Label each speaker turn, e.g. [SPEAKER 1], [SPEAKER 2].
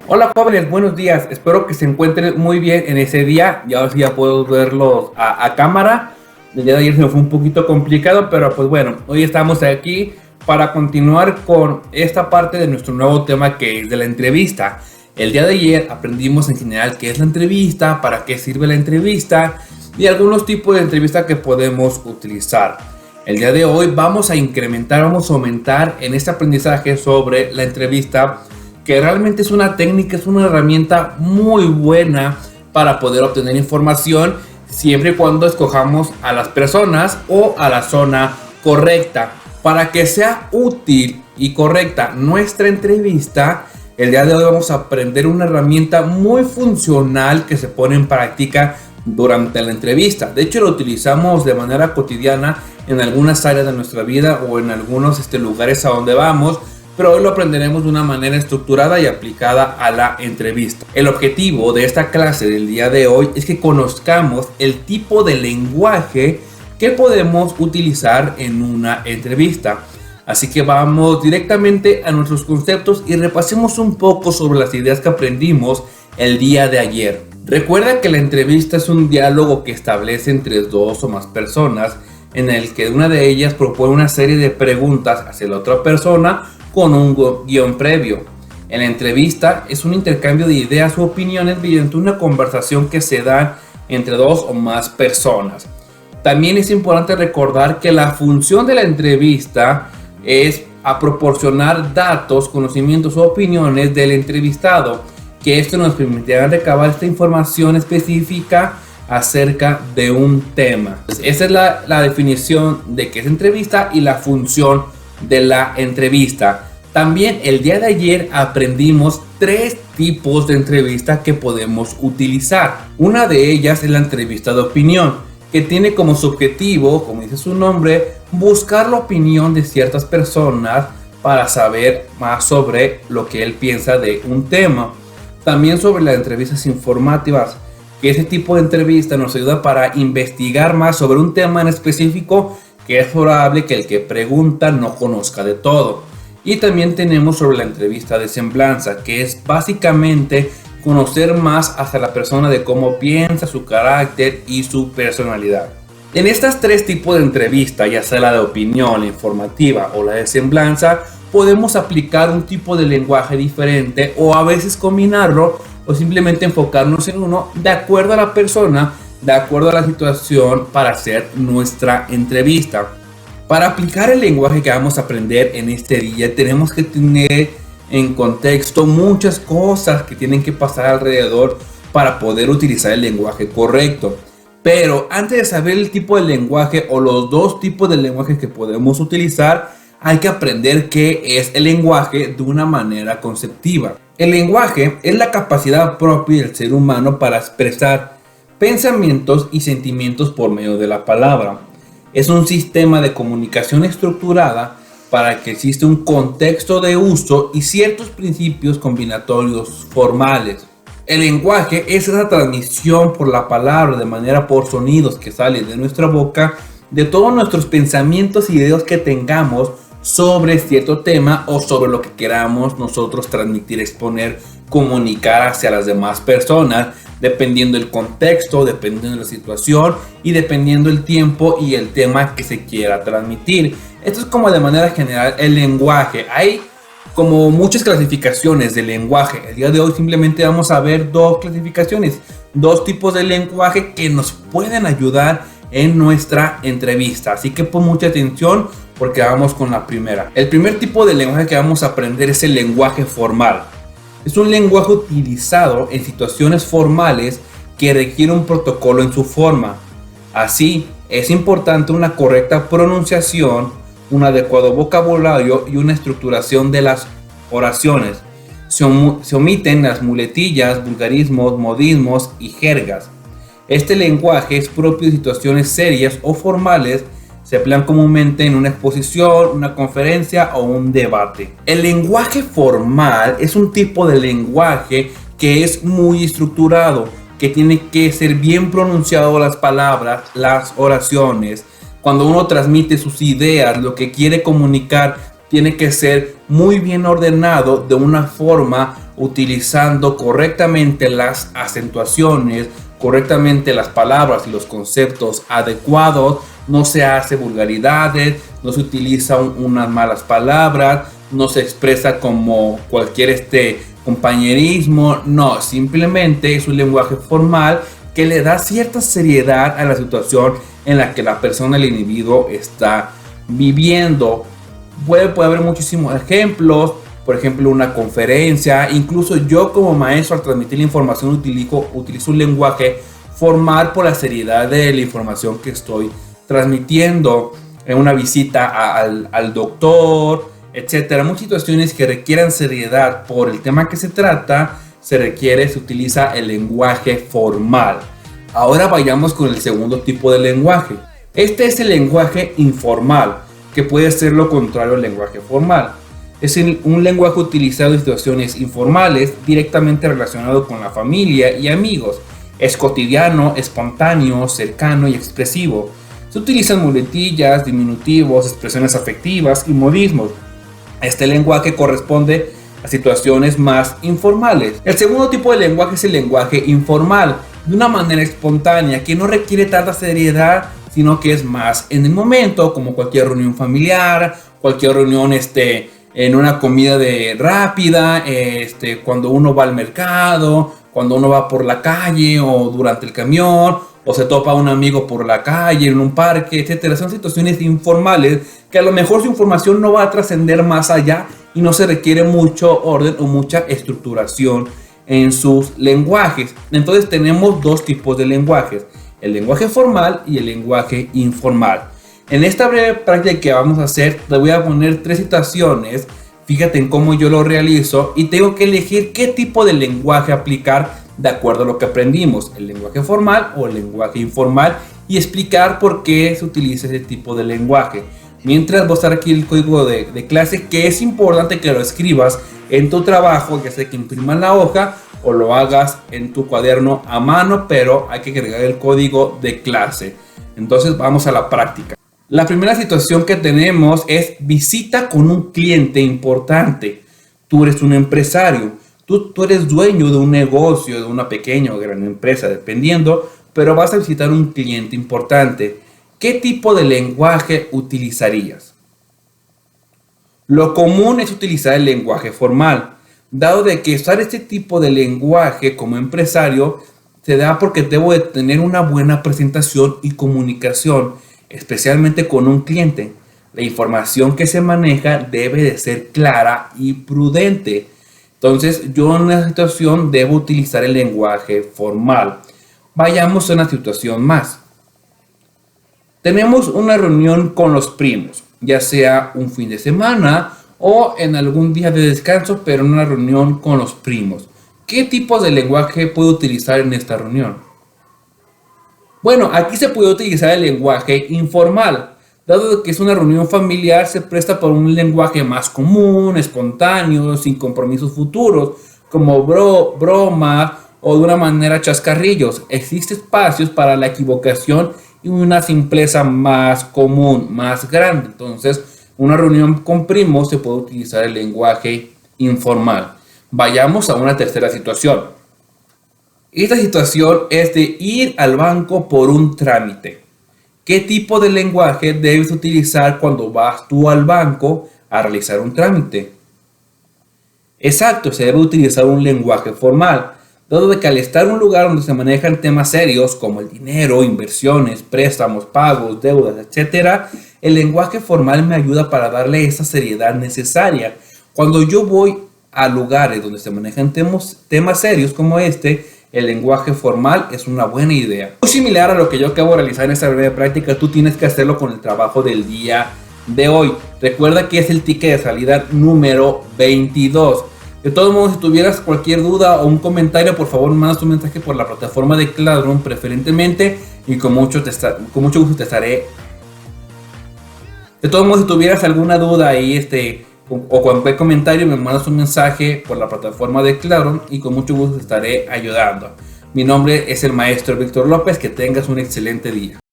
[SPEAKER 1] Hola jóvenes, buenos días. Espero que se encuentren muy bien en ese día. Ya ahora sí ya puedo verlos a cámara. El día de ayer se me fue un poquito complicado, pero pues bueno, hoy estamos aquí para continuar con esta parte de nuestro nuevo tema que es de la entrevista. El día de ayer aprendimos en general qué es la entrevista, para qué sirve la entrevista y algunos tipos de entrevista que podemos utilizar. El día de hoy vamos a incrementar, vamos a aumentar en este aprendizaje sobre la entrevista, que realmente es una técnica, es una herramienta muy buena para poder obtener información siempre y cuando escojamos a las personas o a la zona correcta. Para que sea útil y correcta nuestra entrevista, el día de hoy vamos a aprender una herramienta muy funcional que se pone en práctica durante la entrevista. De hecho, lo utilizamos de manera cotidiana en algunas áreas de nuestra vida o en algunos lugares a donde vamos, pero hoy lo aprenderemos de una manera estructurada y aplicada a la entrevista. El objetivo de esta clase del día de hoy es que conozcamos el tipo de lenguaje que podemos utilizar en una entrevista. Así que vamos directamente a nuestros conceptos y repasemos un poco sobre las ideas que aprendimos el día de ayer. Recuerda que la entrevista es un diálogo que establece entre dos o más personas, en el que una de ellas propone una serie de preguntas hacia la otra persona con un guión previo. En la entrevista es un intercambio de ideas u opiniones mediante una conversación que se da entre dos o más personas. También es importante recordar que la función de la entrevista es a proporcionar datos, conocimientos o opiniones del entrevistado, que esto nos permitirá recabar esta información específica acerca de un tema. Esa es la definición de qué es entrevista y la función de la entrevista. También el día de ayer aprendimos 3 tipos de entrevista que podemos utilizar. Una de ellas es la entrevista de opinión, que tiene como su objetivo, como dice su nombre, buscar la opinión de ciertas personas para saber más sobre lo que él piensa de un tema. También sobre las entrevistas informativas, que ese tipo de entrevista nos ayuda para investigar más sobre un tema en específico, que es probable que el que pregunta no conozca de todo. Y también tenemos sobre la entrevista de semblanza, que es básicamente conocer más hacia la persona, de cómo piensa, su carácter y su personalidad. En estas 3 tipos de entrevista, ya sea la de opinión, la informativa o la de semblanza, podemos aplicar un tipo de lenguaje diferente o a veces combinarlo o simplemente enfocarnos en uno de acuerdo a la persona, de acuerdo a la situación para hacer nuestra entrevista. Para aplicar el lenguaje que vamos a aprender en este día, tenemos que tener en contexto muchas cosas que tienen que pasar alrededor para poder utilizar el lenguaje correcto. Pero antes de saber el tipo de lenguaje o los 2 tipos de lenguaje que podemos utilizar, hay que aprender qué es el lenguaje de una manera conceptiva. El lenguaje es la capacidad propia del ser humano para expresar pensamientos y sentimientos por medio de la palabra. Es un sistema de comunicación estructurada para que exista un contexto de uso y ciertos principios combinatorios formales. El lenguaje es esa transmisión por la palabra, de manera por sonidos que salen de nuestra boca, de todos nuestros pensamientos y ideas que tengamos sobre cierto tema o sobre lo que queramos nosotros transmitir, exponer, comunicar hacia las demás personas, dependiendo del contexto, dependiendo de la situación y dependiendo el tiempo y el tema que se quiera transmitir. Esto es como de manera general el lenguaje. Hay como muchas clasificaciones del lenguaje. El día de hoy simplemente vamos a ver 2 clasificaciones, 2 tipos de lenguaje que nos pueden ayudar en nuestra entrevista. Así que pon mucha atención porque vamos con la primera. El primer tipo de lenguaje que vamos a aprender es el lenguaje formal. Es un lenguaje utilizado en situaciones formales que requiere un protocolo en su forma. Así, es importante una correcta pronunciación, un adecuado vocabulario y una estructuración de las oraciones. Se omiten las muletillas, vulgarismos, modismos y jergas. Este lenguaje es propio de situaciones serias o formales. Se emplean comúnmente en una exposición, una conferencia o un debate. El lenguaje formal es un tipo de lenguaje que es muy estructurado, que tiene que ser bien pronunciado las palabras, las oraciones. Cuando uno transmite sus ideas, lo que quiere comunicar, tiene que ser muy bien ordenado de una forma utilizando correctamente las acentuaciones, correctamente las palabras y los conceptos adecuados. No se hace vulgaridades, no se utilizan unas malas palabras, no se expresa como cualquier compañerismo. No, simplemente es un lenguaje formal que le da cierta seriedad a la situación en la que la persona, el individuo, está viviendo. Puede haber muchísimos ejemplos. Por ejemplo, una conferencia. Incluso yo como maestro, al transmitir la información, utilizo un lenguaje formal por la seriedad de la información que estoy transmitiendo. En una visita al doctor, etcétera. Muchas situaciones que requieran seriedad por el tema que se trata, se utiliza el lenguaje formal. Ahora vayamos con el segundo tipo de lenguaje. Este es el lenguaje informal, que puede ser lo contrario al lenguaje formal. Es un lenguaje utilizado en situaciones informales, directamente relacionado con la familia y amigos. Es cotidiano, espontáneo, cercano y expresivo. Se utilizan muletillas, diminutivos, expresiones afectivas y modismos. Este lenguaje corresponde a situaciones más informales. El segundo tipo de lenguaje es el lenguaje informal, de una manera espontánea, que no requiere tanta seriedad, sino que es más en el momento, como cualquier reunión familiar, cualquier reunión en una comida rápida, cuando uno va al mercado, cuando uno va por la calle o durante el camión, o se topa a un amigo por la calle, en un parque, etcétera. Son situaciones informales que a lo mejor su información no va a trascender más allá y no se requiere mucho orden o mucha estructuración en sus lenguajes. Entonces tenemos dos tipos de lenguajes: el lenguaje formal y el lenguaje informal. En esta breve práctica que vamos a hacer, te voy a poner 3 situaciones. Fíjate en cómo yo lo realizo y tengo que elegir qué tipo de lenguaje aplicar de acuerdo a lo que aprendimos, el lenguaje formal o el lenguaje informal, y explicar por qué se utiliza ese tipo de lenguaje. Mientras voy a estar aquí el código de clase, que es importante que lo escribas en tu trabajo, ya sea que imprimas la hoja o lo hagas en tu cuaderno a mano, pero hay que agregar el código de clase. Entonces vamos a la práctica. La primera situación que tenemos es visita con un cliente importante. Tú eres un empresario. Tú eres dueño de un negocio, de una pequeña o gran empresa, dependiendo, pero vas a visitar un cliente importante. ¿Qué tipo de lenguaje utilizarías? Lo común es utilizar el lenguaje formal, dado de que usar este tipo de lenguaje como empresario se da porque debo de tener una buena presentación y comunicación, especialmente con un cliente. La información que se maneja debe de ser clara y prudente. Entonces, yo en una situación debo utilizar el lenguaje formal. Vayamos a una situación más. Tenemos una reunión con los primos, ya sea un fin de semana o en algún día de descanso, pero en una reunión con los primos. ¿Qué tipo de lenguaje puedo utilizar en esta reunión? Bueno, aquí se puede utilizar el lenguaje informal. Dado que es una reunión familiar, se presta por un lenguaje más común, espontáneo, sin compromisos futuros, como bromas o de una manera chascarrillos. Existen espacios para la equivocación y una simpleza más común, más grande. Entonces, una reunión con primos se puede utilizar el lenguaje informal. Vayamos a una tercera situación. Esta situación es de ir al banco por un trámite. ¿Qué tipo de lenguaje debes utilizar cuando vas tú al banco a realizar un trámite? Exacto, se debe utilizar un lenguaje formal, dado de que al estar en un lugar donde se manejan temas serios como el dinero, inversiones, préstamos, pagos, deudas, etc., el lenguaje formal me ayuda para darle esa seriedad necesaria. Cuando yo voy a lugares donde se manejan temas serios como el lenguaje formal es una buena idea. Muy similar a lo que yo acabo de realizar en esta breve práctica, tú tienes que hacerlo con el trabajo del día de hoy. Recuerda que es el ticket de salida número 22. De todos modos, si tuvieras cualquier duda o un comentario, por favor, mandas tu mensaje por la plataforma de Classroom preferentemente y con mucho gusto te estaré. De todos modos, si tuvieras alguna duda ahí, o cualquier comentario, me mandas un mensaje por la plataforma de Classroom y con mucho gusto te estaré ayudando. Mi nombre es el maestro Víctor López. Que tengas un excelente día.